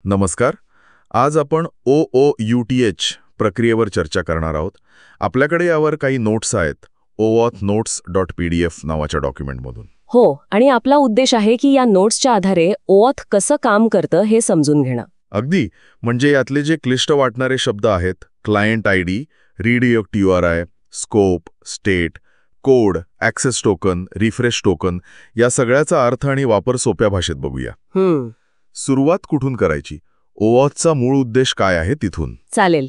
नमस्कार. आज आपण OOUTH प्रक्रियेवर चर्चा करणार आहोत. आपल्याकडे यावर काही नोट्स आहेत, OAuth-Notes.pdf नावाच्या डॉक्युमेंटमधून. हो, आणि आपला उद्देश आहे की या नोट्सच्या आधारे OAuth कसं काम करतं हे समजून घेणं. अगदी, म्हणजे यातले जे क्लिष्ट वाटणारे शब्द आहेत, client ID, redirect URI, scope, state, code, access token, refresh token, या सगळ्याचा अर्थ आणि वापर सोप्या भाषेत बघूया. सुरुवात कुठून करायची? OAuthचा मूळ उद्देश काय आहे तिथून? चालेल.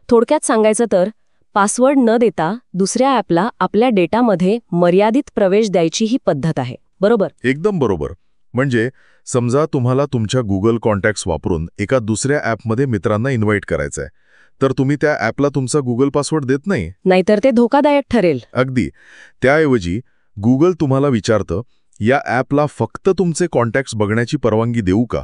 थोडक्यात सांगायचं तर पासवर्ड न देता दुसऱ्या ॲपला आपल्या डेटामध्ये मर्यादित प्रवेश द्यायची ही पद्धत आहे, बरोबर? एकदम बरोबर. म्हणजे समजा तुम्हाला तुमच्या गुगल कॉन्टॅक्ट्स वापरून एका दुसऱ्या ॲपमध्ये मित्रांना इन्व्हाइट करायचं आहे, तर तुम्ही त्या ॲपला तुमचा गुगल पासवर्ड देत नाही. नाहीतर ते धोकादायक ठरेल. अगदी. त्याऐवजी गुगल तुम्हाला विचारतं, या ॲपला फक्त तुमचे कॉन्टॅक्ट्स बघण्याची परवानगी देऊ का?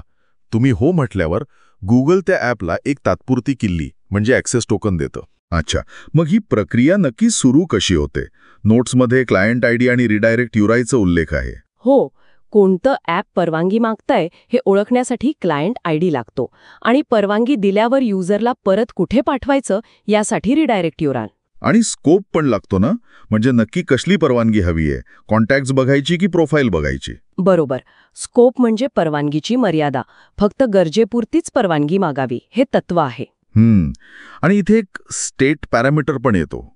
तुम्ही हो म्हटल्यावर गुगल त्या ॲपला एक तात्पुरती किल्ली म्हणजे ॲक्सेस टोकन देतं. अच्छा, मग ही प्रक्रिया नक्की सुरू कशी होते? नोट्समध्ये क्लायंट आयडी आणि रिडायरेक्ट URIचा उल्लेख आहे. हो, कोणतं ॲप परवानगी मागताय हे ओळखण्यासाठी क्लायंट आयडी लागतो आणि परवानगी दिल्यावर युजरला परत कुठे पाठवायचं यासाठी रिडायरेक्ट URI. आणि स्कोप पण लागतो ना, म्हणजे नक्की कसली परवानगी हवी आहे? कॉन्टॅक्ट्स बघायची की प्रोफाईल बघायची? बरोबर. स्कोप म्हणजे परवानगीची मर्यादा, फक्त गरजेपुरतीच परवानगी मागावी हे तत्व आहे. आणि इथे एक स्टेट पॅरामीटर पण येतो.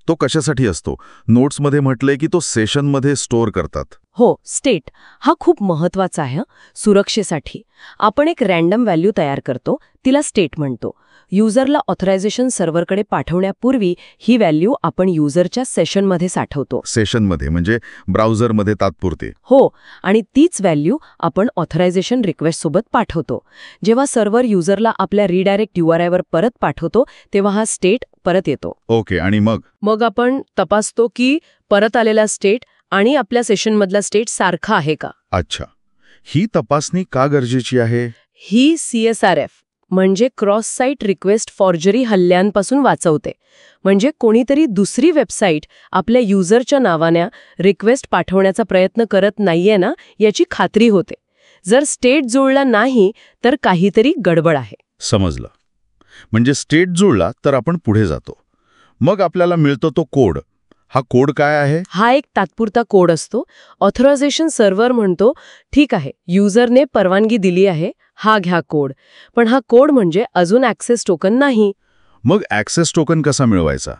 तो कशासाठी असतो? नोट्समध्ये म्हटलंय की तो सेशनमध्ये स्टोअर करतात. हो, स्टेट हा खूप महत्वाचा आहे. सुरक्षेसाठी आपण एक रॅन्डम व्हॅल्यू तयार करतो, तिला स्टेट म्हणतो. युजरला ऑथरायझेशन सर्व्हरकडे पाठवण्यापूर्वी ही व्हॅल्यू आपण युजरच्या सेशनमध्ये साठवतो. सेशनमध्ये म्हणजे ब्राउझरमध्ये तात्पुरते? हो, आणि तीच व्हॅल्यू आपण ऑथरायझेशन रिक्वेस्टसोबत पाठवतो. जेव्हा सर्व्हर युजरला आपल्या रिडायरेक्ट URIवर परत पाठवतो तेव्हा हा स्टेट परत येतो. ओके, आणि मग आपण तपासतो की परत आलेला स्टेट आणि आपल्या सेशनमधला स्टेट सारखा आहे का. अच्छा, ही तपासणी का गरजेची आहे? ही CSRF म्हणजे क्रॉस साईट रिक्वेस्ट फॉर्जरी हल्ल्यांपासून वाचवते. म्हणजे कोणीतरी दुसरी वेबसाईट आपल्या युजरच्या नावाने रिक्वेस्ट पाठवण्याचा प्रयत्न करत नाहीये ना याची खात्री होते. जर स्टेट जुळला नाही तर काहीतरी गडबड आहे. समजलं. म्हणजे स्टेट जुळला तर आपण पुढे जातो. मग आपल्याला मिळतो तो कोड. हा कोड काय आहे? हा एक तात्पुरता कोड असतो. ऑथरायझेशन सर्व्हर म्हणतो, ठीक आहे, युजरने परवानगी दिली आहे, हा घ्या कोड. पण हा कोड म्हणजे अजून ॲक्सेस टोकन नाही. मग ॲक्सेस टोकन कसा मिळवायचा?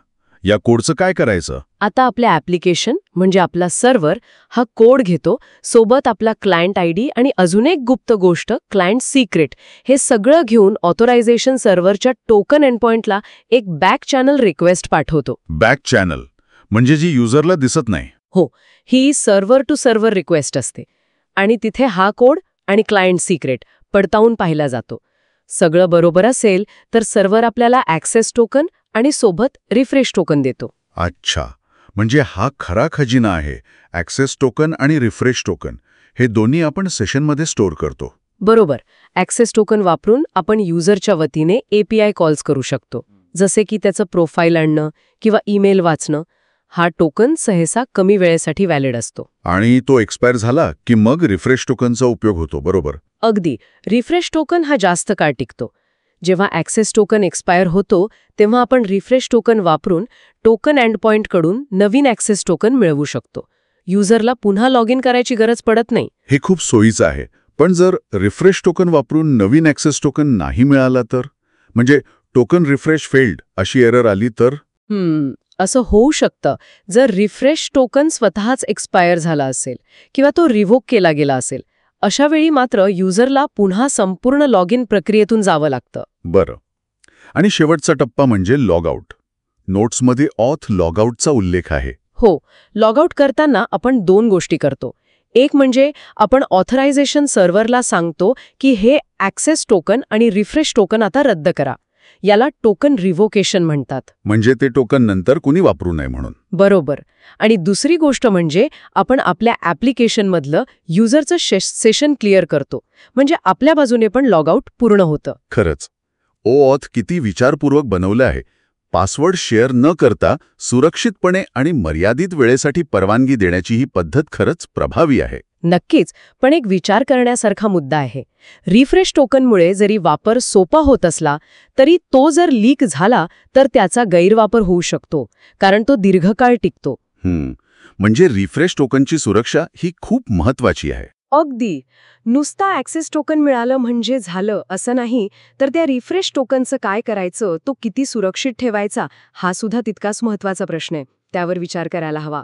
या कोडचं काय करायचं? आता आपल्या ॲप्लिकेशन म्हणजे आपला सर्व्हर हा कोड घेतो, सोबत आपला क्लायंट आयडी आणि अजून एक गुप्त गोष्ट क्लायंट सिक्रेट, हे सगळं घेऊन ऑथरायझेशन सर्व्हरच्या टोकन एंडपॉइंटला एक बॅक चॅनल रिक्वेस्ट पाठवतो. बॅक चॅनल म्हणजे जी युजरला दिसत नाही? हो, ही सर्व्हर टू सर्व्हर रिक्वेस्ट असते आणि तिथे हा कोड आणि क्लायंट सिक्रेट पडताळून पाहिला जातो. सगळं बरोबर असेल तर सर्व्हर आपल्याला ॲक्सेस टोकन आणि सोबत रिफ्रेश टोकन देतो. अच्छा, म्हणजे हा खरा खजिना आहे. ॲक्सेस टोकन आणि रिफ्रेश टोकन हे दोन्ही आपण सेशनमध्ये स्टोअर करतो. बरोबर. ॲक्सेस टोकन वापरून आपण युजरच्या वतीने API कॉल्स करू शकतो, जसे की त्याचं प्रोफाईल आणणं किंवा ईमेल वाचणं. हा टोकन सहसा कमी वेळेसाठी व्हॅलिड असतो. आणि तो एक्सपायर झाला की मग रिफ्रेश टोकनचा उपयोग होतो, बरोबर? अगदी. रिफ्रेश टोकन हा जास्त काळ टिकतो. जेव्हा ॲक्सेस टोकन एक्सपायर होतो तेव्हा आपण रिफ्रेश टोकन वापरून टोकन एंडपॉइंटकडून नवीन ॲक्सेस टोकन मिळवू शकतो. युजरला पुन्हा लॉग इन करायची गरज पडत नाही. हे खूप सोयीचं आहे. पण जर रिफ्रेश टोकन वापरून नवीन ॲक्सेस टोकन नाही मिळाला तर? म्हणजे टोकन रिफ्रेश फेल्ड अशी एरर आली तर? असं होऊ शकतं. जर रिफ्रेश टोकन स्वतःच एक्सपायर झाला असेल किंवा तो रिव्होक केला गेला असेल, अशा वेळी मात्र युजरला पुन्हा संपूर्ण लॉग इन प्रक्रियेतून जावं लागतं. बरं. आणि शेवटचा टप्पा म्हणजे लॉग आउट. नोट्समध्ये ऑथ लॉग आउटचा उल्लेख आहे. हो, लॉग आउट करताना आपण दोन गोष्टी करतो. एक म्हणजे आपण ऑथरायझेशन सर्व्हरला सांगतो की हे ॲक्सेस टोकन आणि रिफ्रेश टोकन आता रद्द करा. याला टोकन रिव्होकेशन म्हणतात. म्हणजे ते टोकन नंतर कुणी वापरू नये म्हणून. बरोबर. आणि दुसरी गोष्ट म्हणजे आपण आपल्या ॲप्लिकेशनमधलं युजरचं सेशन क्लिअर करतो. म्हणजे आपल्या बाजूने पण लॉगआउट पूर्ण होतं. खरंच. OAuth किती विचारपूर्वक बनवलं आहे. पासवर्ड शेअर न करता सुरक्षितपणे आणि मर्यादित वेळेसाठी परवानगी देण्याची ही पद्धत खरंच प्रभावी आहे. नक्कीच, पण एक विचार करण्यासारखा मुद्दा आहे. रिफ्रेश टोकनमुळे जरी वापर सोपा होत असला तरी तो जर लीक झाला तर त्याचा गैरवापर होऊ शकतो, कारण तो दीर्घकाळ टिकतो. म्हणजे रिफ्रेश टोकनची सुरक्षा ही खूप महत्वाची आहे. अगदी. नुसता ॲक्सेस टोकन मिळालं म्हणजे झालं असं नाही, तर त्या रिफ्रेश टोकनचं काय करायचं, तो किती सुरक्षित ठेवायचा, हा सुद्धा तितकाच महत्त्वाचा प्रश्न आहे. त्यावर विचार करायला हवा.